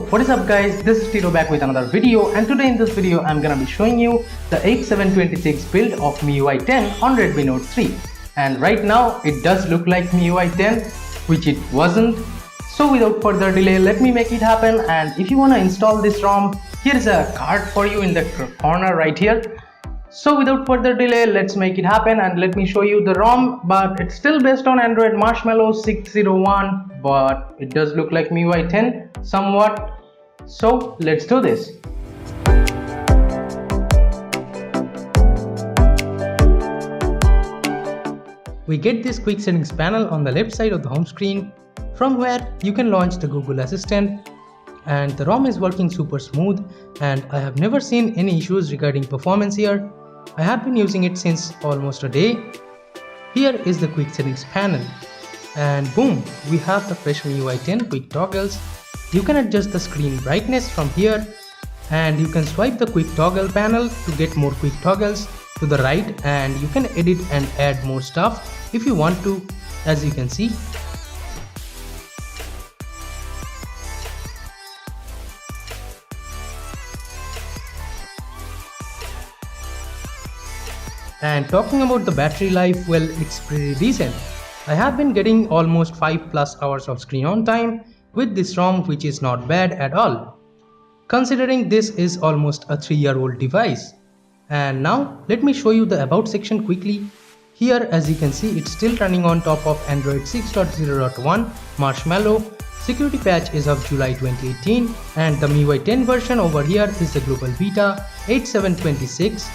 what is up guys, this is Tito back with another video, and today in this video I'm gonna be showing you the 8726 build of MIUI 10 on Redmi Note 3. And right now it does look like MIUI 10, which it wasn't. So without further delay, let me make it happen. And if you wanna install this ROM, here's a card for you in the corner right here. So without further delay, let's make it happen and let me show you the ROM, but it's still based on Android Marshmallow 601, but it does look like MIUI 10 somewhat. So let's do this. We get this quick settings panel on the left side of the home screen, from where you can launch the Google Assistant, and the ROM is working super smooth and I have never seen any issues regarding performance here. I have been using it since almost a day. Here is the quick settings panel, and boom, we have the fresh MIUI 10 quick toggles. You can adjust the screen brightness from here, and you can swipe the quick toggle panel to get more quick toggles to the right, and you can edit and add more stuff if you want to, as you can see. And talking about the battery life, well, it's pretty decent. I have been getting almost 5+ hours of screen on time with this ROM, which is not bad at all, considering this is almost a 3-year-old device. And now let me show you the about section quickly. Here, as you can see, it's still running on top of Android 6.0.1 Marshmallow. Security patch is of July 2018, and the MIUI 10 version over here is the global beta 8726.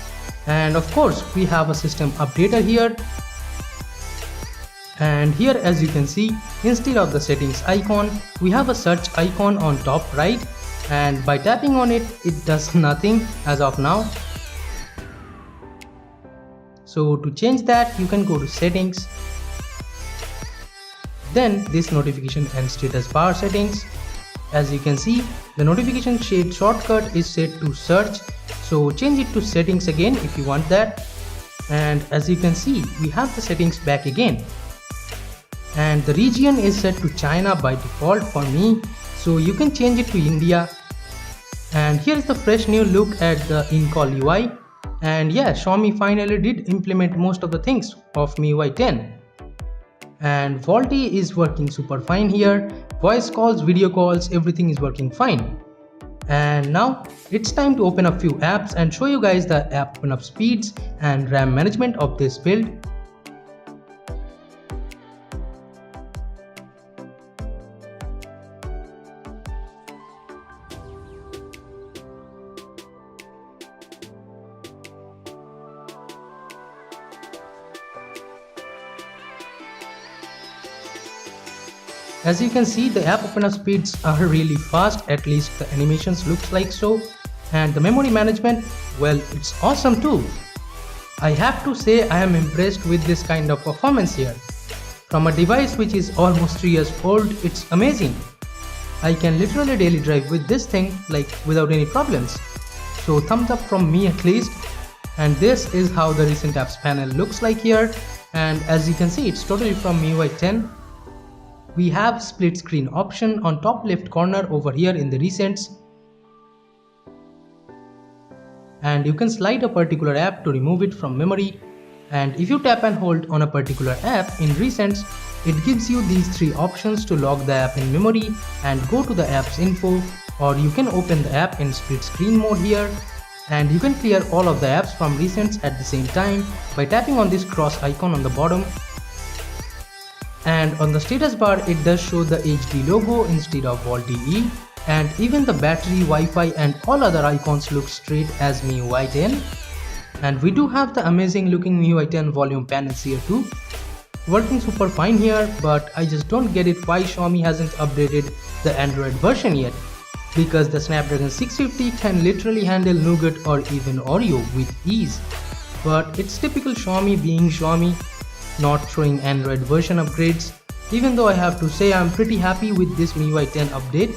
And of course we have a system updater here, and here, as you can see, instead of the settings icon we have a search icon on top right, and by tapping on it, it does nothing as of now. So to change that, you can go to settings, then this notification and status bar settings. As you can see, the notification shade shortcut is set to search, so change it to settings again if you want that. And as you can see, we have the settings back again, and the region is set to China by default for me, so you can change it to India. And here is the fresh new look at the in-call UI, and yeah, Xiaomi finally did implement most of the things of MIUI 10. And VoLTE is working super fine here. Voice calls, video calls, everything is working fine. And now it's time to open up few apps and show you guys the app open up speeds and RAM management of this build. As you can see, the app open up speeds are really fast, at least the animations looks like so. And the memory management, well, it's awesome too. I have to say I am impressed with this kind of performance here. From a device which is almost 3 years old, it's amazing. I can literally daily drive with this thing like without any problems. So thumbs up from me at least. And this is how the recent apps panel looks like here. And as you can see, it's totally from MIUI 10. We have split screen option on top left corner over here in the recents, and you can slide a particular app to remove it from memory. And if you tap and hold on a particular app in recents, it gives you these 3 options to lock the app in memory and go to the app's info, or you can open the app in split screen mode here, and you can clear all of the apps from recents at the same time by tapping on this cross icon on the bottom. And on the status bar, it does show the HD logo instead of VoLTE, and even the battery, Wi-Fi and all other icons look straight as MIUI 10. And we do have the amazing looking MIUI 10 volume panels here too, working super fine here, but I just don't get it why Xiaomi hasn't updated the Android version yet, because the Snapdragon 650 can literally handle Nougat or even Oreo with ease. But it's typical Xiaomi being Xiaomi, not showing Android version upgrades, even though I have to say I'm pretty happy with this MIUI 10 update.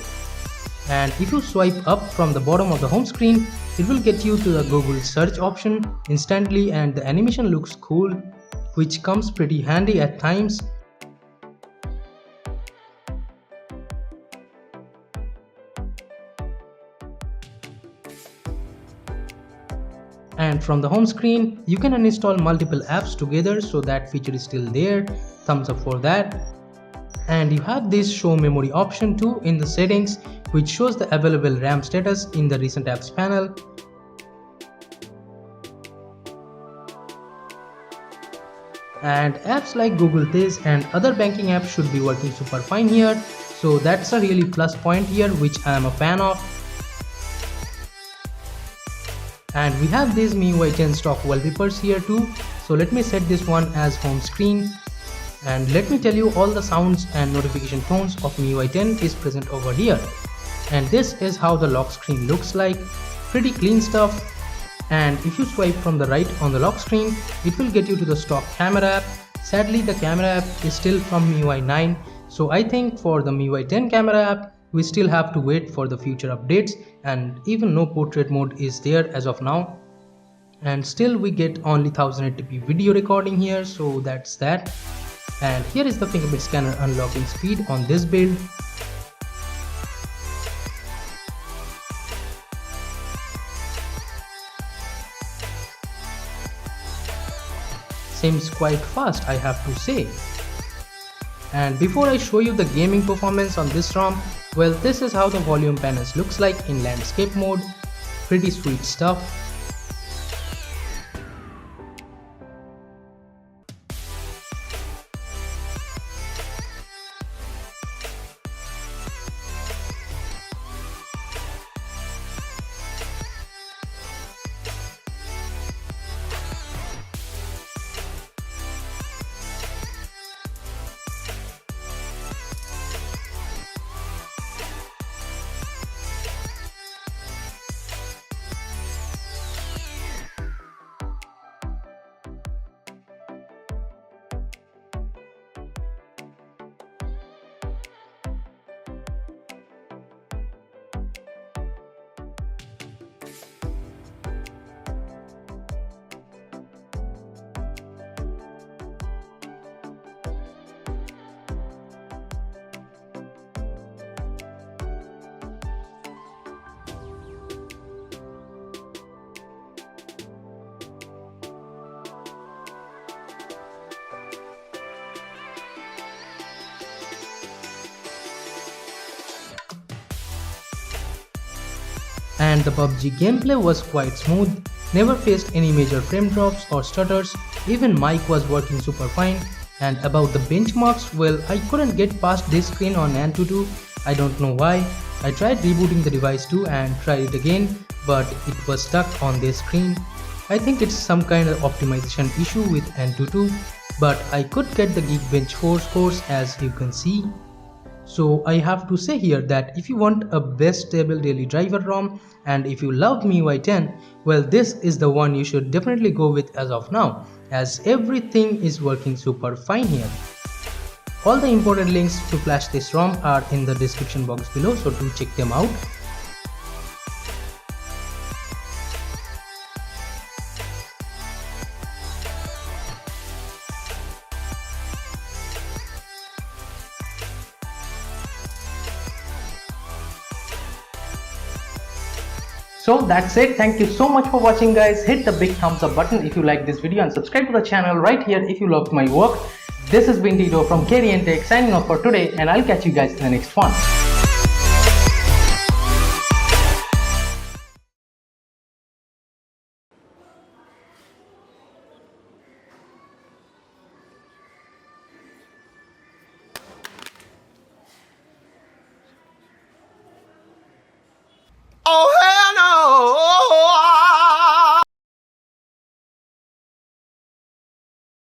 And if you swipe up from the bottom of the home screen, it will get you to the Google search option instantly, and the animation looks cool, which comes pretty handy at times. And from the home screen, you can uninstall multiple apps together, so that feature is still there. Thumbs up for that. And you have this show memory option too in the settings, which shows the available RAM status in the recent apps panel. And apps like Google Pay and other banking apps should be working super fine here, so that's a really plus point here, which I am a fan of. And we have these MIUI10 stock wallpapers here too, so let me set this one as home screen. And let me tell you, all the sounds and notification tones of MIUI10 is present over here. And this is how the lock screen looks like, pretty clean stuff. And if you swipe from the right on the lock screen, it will get you to the stock camera app. Sadly, the camera app is still from MIUI 9, so I think for the MIUI 10 camera app, we still have to wait for the future updates, and even no portrait mode is there as of now. And still we get only 1080p video recording here, so that's that. And here is the fingerprint scanner unlocking speed on this build. Seems quite fast, I have to say. And before I show you the gaming performance on this ROM, well, this is how the volume panels looks like in landscape mode. Pretty sweet stuff. And the PUBG gameplay was quite smooth, never faced any major frame drops or stutters, even mic was working super fine. And about the benchmarks, well, I couldn't get past this screen on Antutu, I don't know why. I tried rebooting the device too and tried it again, but it was stuck on this screen. I think it's some kind of optimization issue with Antutu, but I could get the Geekbench 4 scores as you can see. So I have to say here that if you want a best stable daily driver ROM and if you love MIUI 10, well, this is the one you should definitely go with as of now, as everything is working super fine here. All the important links to flash this ROM are in the description box below, so do check them out. So that's it. Thank you so much for watching, guys. Hit the big thumbs up button if you like this video and subscribe to the channel right here if you loved my work. This has been Tito from KDN Tech signing off for today, and I'll catch you guys in the next one.